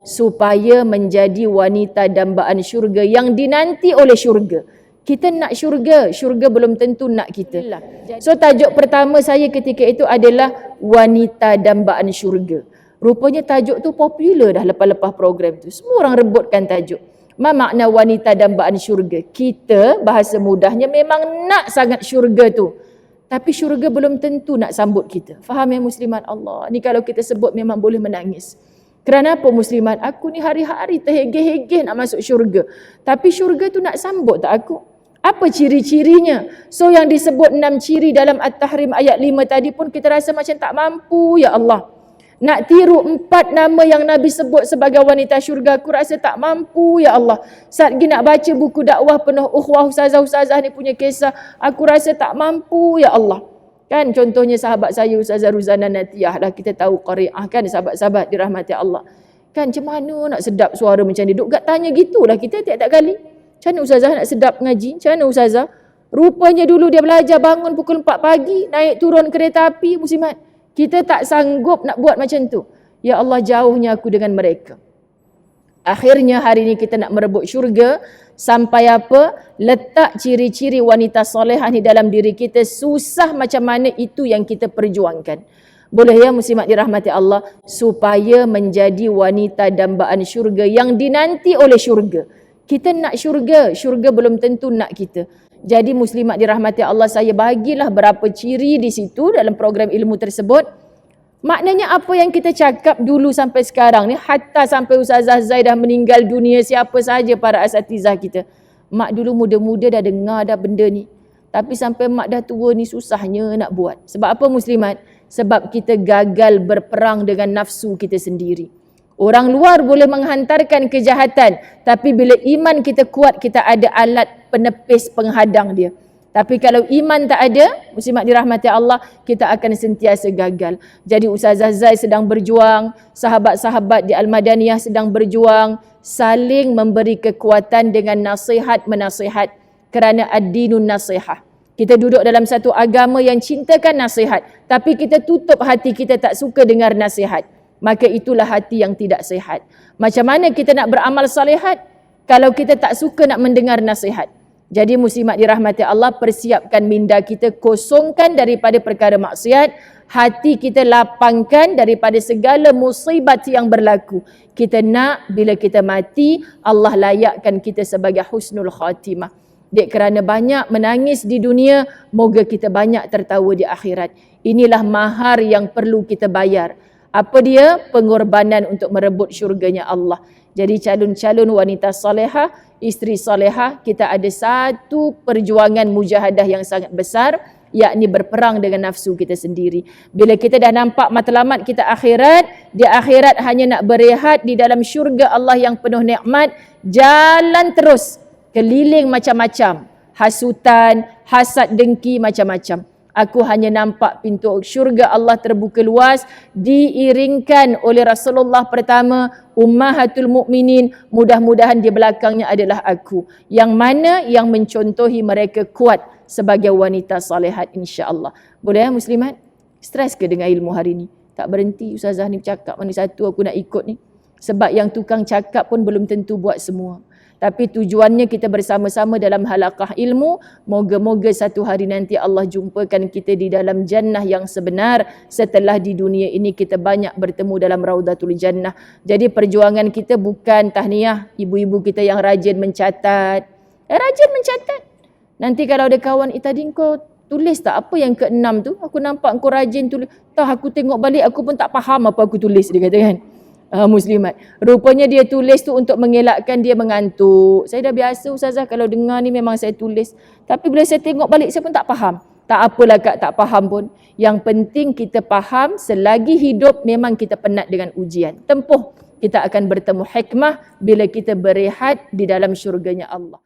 supaya menjadi wanita dambaan syurga yang dinanti oleh syurga. Kita nak syurga, syurga belum tentu nak kita. So tajuk pertama saya ketika itu adalah wanita dambaan syurga. Rupanya tajuk tu popular dah lepas-lepas program tu. Semua orang rebutkan tajuk. Ma makna wanita dambaan syurga? Kita bahasa mudahnya memang nak sangat syurga tu. Tapi syurga belum tentu nak sambut kita. Faham ya muslimat Allah? Ni kalau kita sebut memang boleh menangis. Kerana apa muslimat? Aku ni hari-hari terhegeh-hegeh nak masuk syurga. Tapi syurga tu nak sambut tak aku? Apa ciri-cirinya? So yang disebut 6 ciri dalam At-Tahrim ayat 5 tadi pun kita rasa macam tak mampu ya Allah. Nak tiru 4 nama yang Nabi sebut sebagai wanita syurga, aku rasa tak mampu ya Allah. Saat pergi nak baca buku dakwah penuh ukhwah ustazah-ustazah ni punya kisah, aku rasa tak mampu ya Allah. Kan contohnya sahabat saya Ustazah Ruzana Natiyah lah, kita tahu qari'ah kan, sahabat-sahabat dirahmati Allah. Kan macam mana nak sedap suara macam ni? Duk tanya gitulah kita tiap-tiap kali. Macam mana Ustazah nak sedap ngaji? Macam mana Ustazah? Rupanya dulu dia belajar bangun pukul 4 pagi, naik turun kereta api, muslimat. Kita tak sanggup nak buat macam tu. Ya Allah, jauhnya aku dengan mereka. Akhirnya hari ini kita nak merebut syurga. Sampai apa? Letak ciri-ciri wanita solehah ni dalam diri kita. Susah macam mana itu yang kita perjuangkan. Boleh ya muslimat dirahmati Allah? Supaya menjadi wanita dambaan syurga yang dinanti oleh syurga. Kita nak syurga, syurga belum tentu nak kita. Jadi muslimat dirahmati Allah, saya bagilah berapa ciri di situ dalam program ilmu tersebut. Maknanya apa yang kita cakap dulu sampai sekarang ni, hatta sampai Ustazah Zai dah meninggal dunia, siapa saja para asatizah kita. Mak dulu muda-muda dah dengar dah benda ni. Tapi sampai mak dah tua ni susahnya nak buat. Sebab apa muslimat? Sebab kita gagal berperang dengan nafsu kita sendiri. Orang luar boleh menghantarkan kejahatan. Tapi bila iman kita kuat, kita ada alat penepis penghadang dia. Tapi kalau iman tak ada, muslimat dirahmati Allah, kita akan sentiasa gagal. Jadi Ustazah Zai sedang berjuang, sahabat-sahabat di Al-Madaniyah sedang berjuang, saling memberi kekuatan dengan nasihat-menasihat. Kerana ad-dinun nasihah. Kita duduk dalam satu agama yang cintakan nasihat, tapi kita tutup hati kita tak suka dengar nasihat. Maka itulah hati yang tidak sihat. Macam mana kita nak beramal salihat kalau kita tak suka nak mendengar nasihat? Jadi muslimat dirahmati Allah, persiapkan minda kita, kosongkan daripada perkara maksiat, hati kita lapangkan daripada segala musibat yang berlaku. Kita nak bila kita mati, Allah layakkan kita sebagai husnul khatimah. Dek kerana banyak menangis di dunia, moga kita banyak tertawa di akhirat. Inilah mahar yang perlu kita bayar. Apa dia? Pengorbanan untuk merebut syurganya Allah. Jadi calon-calon wanita salehah, isteri salehah, kita ada satu perjuangan mujahadah yang sangat besar, yakni berperang dengan nafsu kita sendiri. Bila kita dah nampak matlamat kita akhirat, di akhirat hanya nak berehat di dalam syurga Allah yang penuh nikmat, jalan terus, keliling macam-macam, hasutan, hasad, dengki, macam-macam. Aku hanya nampak pintu syurga Allah terbuka luas, diiringkan oleh Rasulullah pertama, Ummahatul Mukminin. Mudah-mudahan di belakangnya adalah aku. Yang mana yang mencontohi mereka kuat sebagai wanita salihat insya-Allah. Boleh ya muslimat? Stres ke dengan ilmu hari ni? Tak berhenti Ustazah ni bercakap mana satu aku nak ikut ni. Sebab yang tukang cakap pun belum tentu buat semua. Tapi tujuannya kita bersama-sama dalam halaqah ilmu. Moga-moga satu hari nanti Allah jumpakan kita di dalam jannah yang sebenar. Setelah di dunia ini kita banyak bertemu dalam Raudatul Jannah. Jadi perjuangan kita bukan tahniah ibu-ibu kita yang rajin mencatat. Rajin mencatat. Nanti kalau ada kawan, tadi kau tulis tak apa yang ke-6 tu? Aku nampak kau rajin tulis. Tahu aku tengok balik, aku pun tak faham apa aku tulis, dia kata kan. Muslimat. Rupanya dia tulis tu untuk mengelakkan dia mengantuk. Saya dah biasa Ustazah kalau dengar ni memang saya tulis. Tapi bila saya tengok balik saya pun tak faham. Tak apalah Kak, tak faham pun. Yang penting kita faham, selagi hidup memang kita penat dengan ujian. Tempuh, kita akan bertemu hikmah bila kita berehat di dalam syurganya Allah.